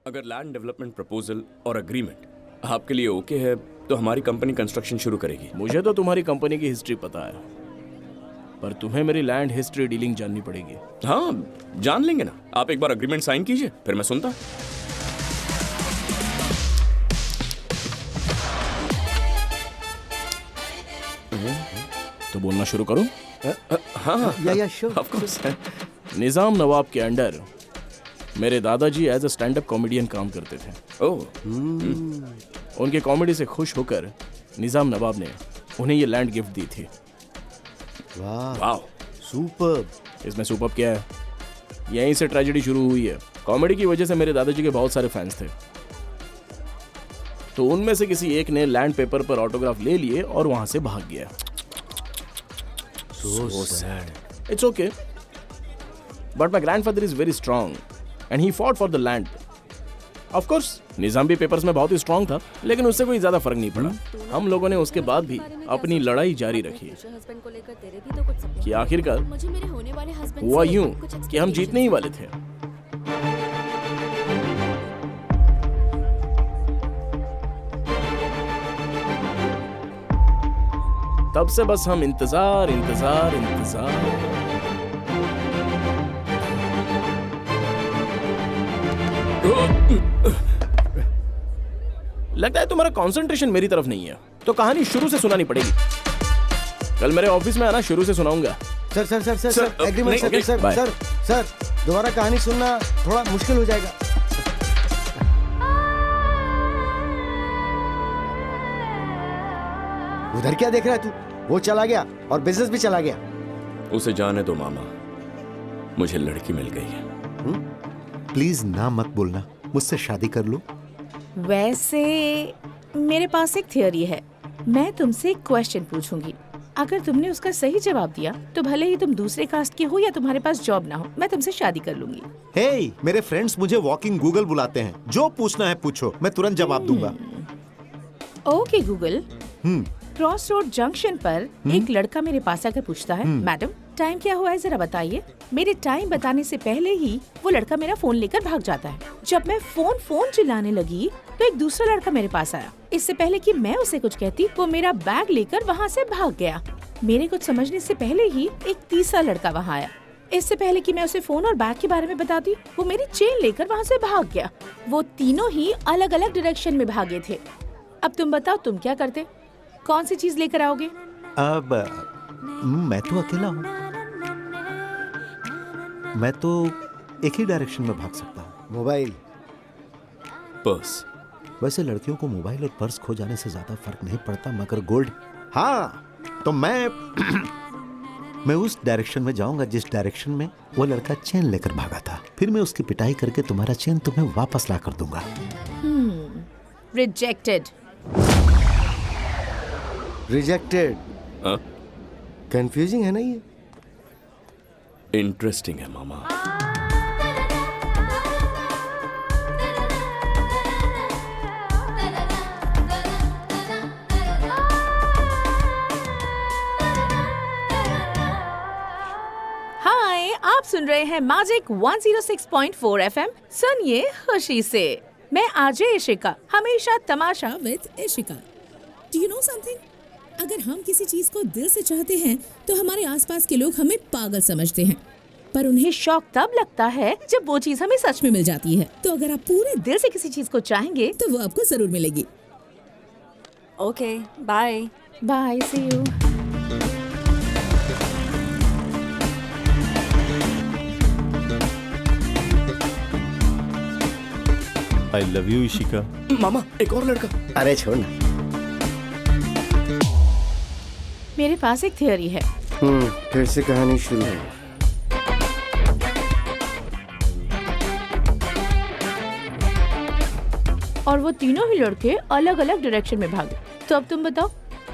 अगर land development proposal और agreement आपके लिए ओके है तो हमारी कंपनी कंस्ट्रक्शन शुरू करेगी। मुझे तो तुम्हारी कंपनी की हिस्ट्री पता है, पर तुम्हें मेरी लैंड हिस्ट्री डीलिंग जाननी पड़ेगी। हाँ, जान लेंगे ना। आप एक बार एग्रीमेंट साइन कीजिए, फिर मैं सुनता। तो बोलना शुरू करूं? हाँ, yeah sure. Of course. Nizam Nawab के अंडर मेरे दादाजी as a stand up comedian काम करते थे। ओह, उनके कॉमेडी से खुश होकर निजाम नवाब ने उन्हें ये लैंड गिफ्ट दी थी। वाह, वाओ, सुपर्ब। इसमें सुपर्ब क्या है? यहीं से ट्रेजेडी शुरू हुई है। कॉमेडी की वजह से मेरे दादाजी के बहुत सारे फैंस थे, तो उनमें से किसी एक ने लैंड पेपर पर ऑटोग्राफ ले लिए और वहां से भाग गया। So sad. It's okay. But my grandfather is very strong and he fought for the land. Of course, निजाम भी पेपर्स में बहुत ही स्ट्रांग था, लेकिन उससे कोई ज्यादा फर्क नहीं पड़ा। हम लोगों ने उसके बाद भी अपनी लड़ाई जारी रखी कि आखिरकार हुआ यूं कि हम जीतने ही वाले थे। तब से बस हम इंतजार। लगता है तुम्हारा कंसंट्रेशन मेरी तरफ नहीं है, तो कहानी शुरू से सुनानी पड़ेगी। कल मेरे ऑफिस में आना, शुरू से सुनाऊंगा। Sir sir sir sir sir agreement नहीं, सर बाय। सर सर दोबारा कहानी सुनना थोड़ा मुश्किल हो जाएगा। उधर क्या देख रहा है तू? वो चला गया और बिजनेस भी चला गया। उसे जाने दो मामा, मुझे लड़की मिल गई है। प्लीज ना मत बोलना, मुझसे शादी कर लो। वैसे मेरे पास एक थियरी है। मैं तुमसे एक क्वेश्चन पूछूंगी, अगर तुमने उसका सही जवाब दिया तो भले ही तुम दूसरे कास्ट के हो या तुम्हारे पास जॉब ना हो, मैं तुमसे शादी कर लूंगी। हे, मेरे फ्रेंड्स मुझे वॉकिंग गूगल बुलाते हैं। जो पूछना है पूछो, मैं तुरंत जवाब दूंगा। Okay Google. Cross road junction पर एक लड़का मेरे पास आकर पूछता है, मैडम टाइम क्या हुआ है जरा बताइए। मेरे टाइम बताने से पहले ही वो लड़का मेरा फोन लेकर भाग जाता है। जब मैं फोन चिल्लाने लगी तो एक दूसरा लड़का मेरे पास आया। इससे पहले कि मैं उसे कुछ कहती, वो मेरा बैग लेकर वहाँ से भाग गया। मेरे कुछ समझने से पहले ही एक तीसरा लड़का वहाँ आया। इससे पहले कि मैं उसे फोन और बैग के बारे में बताती, वो मेरी चेन लेकर वहाँ से भाग गया। वो तीनों ही अलग अलग डायरेक्शन में भागे थे। अब तुम बताओ तुम क्या करते? कौन सी चीज लेकर आओगे? अब मैं तो अकेला हूँ, मैं तो एक ही डायरेक्शन में भाग सकता हूँ। Mobile, purse. वैसे लड़कियों को मोबाइल और पर्स खो जाने से ज्यादा फर्क नहीं पड़ता, मगर गोल्ड, हाँ। तो मैं उस डायरेक्शन में जाऊंगा जिस डायरेक्शन में वो लड़का चेन लेकर भागा था। फिर मैं उसकी पिटाई करके तुम्हारा चेन तुम्हें वापस ला कर दूंगा। रिजेक्टेड। रिजेक्टेड। हाँ? कंफ्यूजिंग है ना ये? इंटरेस्टिंग है मामा। हाय, आप सुन रहे हैं मैजिक 106.4 FM। सुनिए खुशी से। मैं आरजे इशिका, हमेशा तमाशा with Ishika. Do you know something? अगर हम किसी चीज को दिल से चाहते हैं तो हमारे आसपास के लोग हमें पागल समझते हैं, पर उन्हें शौक तब लगता है जब वो चीज हमें सच में मिल जाती है। तो अगर आप पूरे दिल से किसी चीज को चाहेंगे तो वो आपको जरूर मिलेगी। Okay, bye. Bye, see you. I love you Ishika. मामा, एक और लड़का। अरे छोड़ ना। मेरे पास एक थियरी है। फिर से कहानी शुरू है। और वो तीनों ही लड़के अलग अलग डायरेक्शन में भागे। तो अब तुम बताओ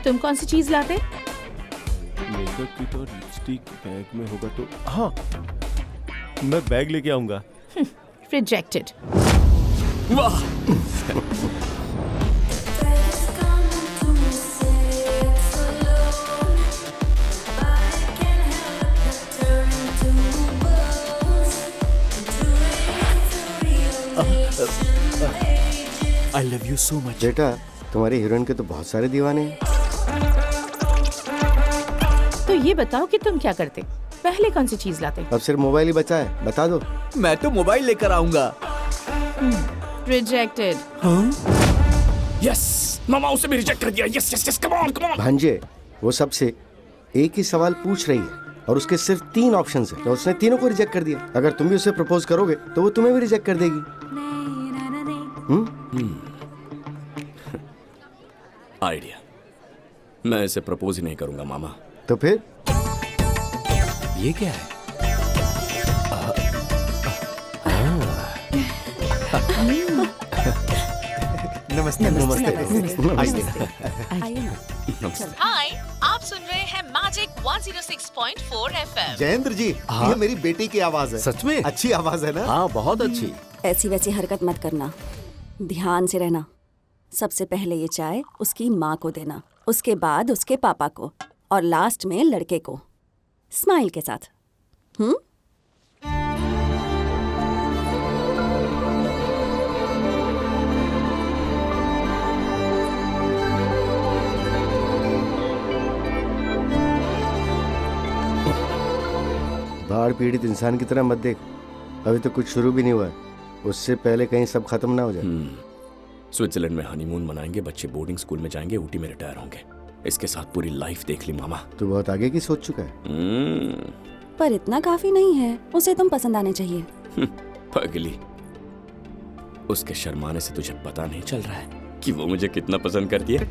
तुम कौन सी चीज लाते? मेकअप किट और लिपस्टिक बैग में होगा तो हाँ, मैं बैग लेके आऊंगा। रिजेक्टेड। वाह। आई लव यू सो मच। बेटा तुम्हारी हीरोइन के तो बहुत सारे दीवाने हैं। तो ये बताओ कि तुम क्या करते, पहले कौन सी चीज लाते? अब सिर्फ मोबाइल ही बचा है, बता दो। मैं तो मोबाइल लेकर आऊंगा। रिजेक्टेड। यस मामा, उसे भी रिजेक्ट कर दिया। Yes yes yes, come on come on. भांजे वो सबसे एक ही सवाल पूछ रही है और उसके सिर्फ 3 ऑप्शंस हैं, तो उसने तीनों को रिजेक्ट कर दिया। अगर तुम भी उसे प्रपोज करोगे तो वो तुम्हें भी रिजेक्ट कर देगी। आइडिया। मैं इसे प्रपोज ही नहीं करूंगा मामा। तो फिर ये क्या है? नमस्ते नमस्ते आइए ना। हाय, आप सुन रहे हैं मैजिक 106.4 FM। जयेंद्र जी, ये मेरी बेटी की आवाज है। सच में? अच्छी आवाज है ना? हाँ, बहुत अच्छी। ऐसी वैसी हरकत मत करना, ध्यान से रहना। सबसे पहले ये चाय उसकी माँ को देना, उसके बाद उसके पापा को, और लास्ट में लड़के को, स्माइल के साथ। बाढ़ पीड़ित इंसान की तरह मत देख, अभी तो कुछ शुरू भी नहीं हुआ है। उससे पहले कहीं सब खत्म ना हो जाए। स्विट्जरलैंड में हनीमून मनाएंगे, बच्चे बोर्डिंग स्कूल में जाएंगे, ऊटी में रिटायर होंगे। इसके साथ पूरी लाइफ देख ली मामा। तू बहुत आगे की सोच चुका है। पर इतना काफी नहीं है, उसे तुम पसंद आने चाहिए। पगली, उसके शर्माने से तुझे पता नहीं चल रहा है कि वो मुझे कितना पसंद करती है।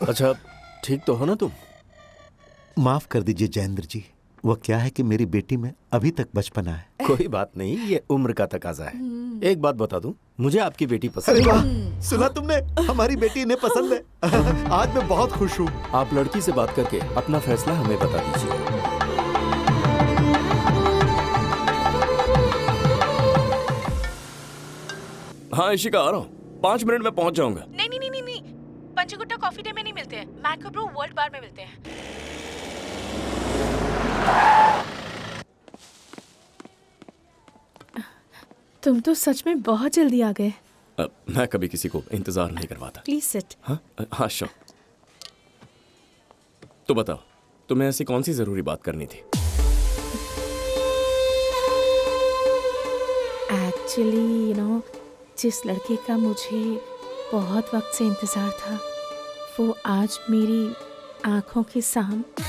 अच्छा, ठीक तो हो ना तुम? माफ कर दीजिए जयेंद्र जी, वो क्या है कि मेरी बेटी में अभी तक बचपना है। कोई बात नहीं, ये उम्र का तकाजा है। एक बात बता दूं, मुझे आपकी बेटी पसंद अरे है। वाह, सुना तुमने? हमारी बेटी इन्हें पसंद है। आज मैं बहुत खुश हूँ। आप लड़की से बात करके अपना फैसला हमें बता दीजिए। हाँ इशिका, आ रहा हूँ, 5 मिनट में पहुंच जाऊंगा। नहीं नहीं नहीं नहीं, पंचकुट्टा कॉफी डे में नहीं मिलते हैं, मैकोब्रो वर्ल्ड बार में मिलते हैं। तुम तो सच में बहुत जल्दी आ गए। मैं कभी किसी को इंतजार नहीं करवाता। Please sit. हाँ श्योर। तो बताओ, तुम्हें ऐसी कौन सी जरूरी बात करनी थी? एक्चुअली यू नो, जिस लड़के का मुझे बहुत वक्त से इंतजार था, वो आज मेरी आंखों के सामने।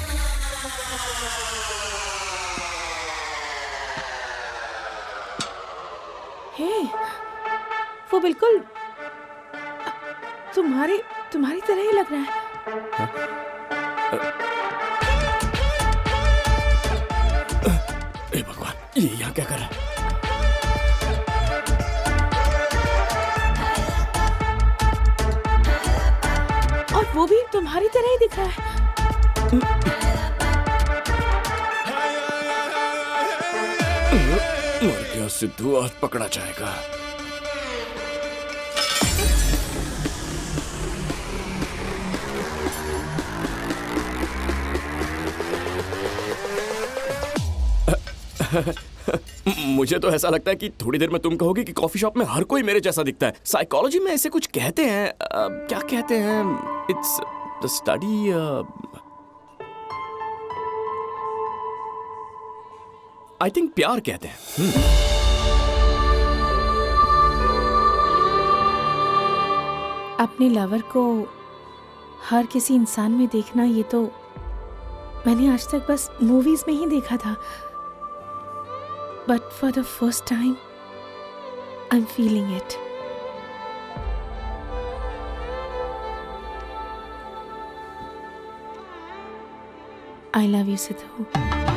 हे, वो बिल्कुल तुम्हारी तरह ही लग रहा है। हे भगवान, ये यहाँ क्या कर रहा है? और वो भी तुम्हारी तरह ही दिख रहा है। मर गया सिद्धू, आज पकड़ा जाएगा। मुझे तो ऐसा लगता है कि थोड़ी देर में तुम कहोगे कि कॉफी शॉप में हर कोई मेरे जैसा दिखता है। साइकोलॉजी में ऐसे कुछ कहते हैं, क्या कहते हैं? It's the study, I think प्यार कहते हैं। अपने लवर को हर किसी इंसान में देखना, ये तो मैंने आज तक बस मूवीज में ही देखा था। But for the first time I am feeling it. I love you Sidhu.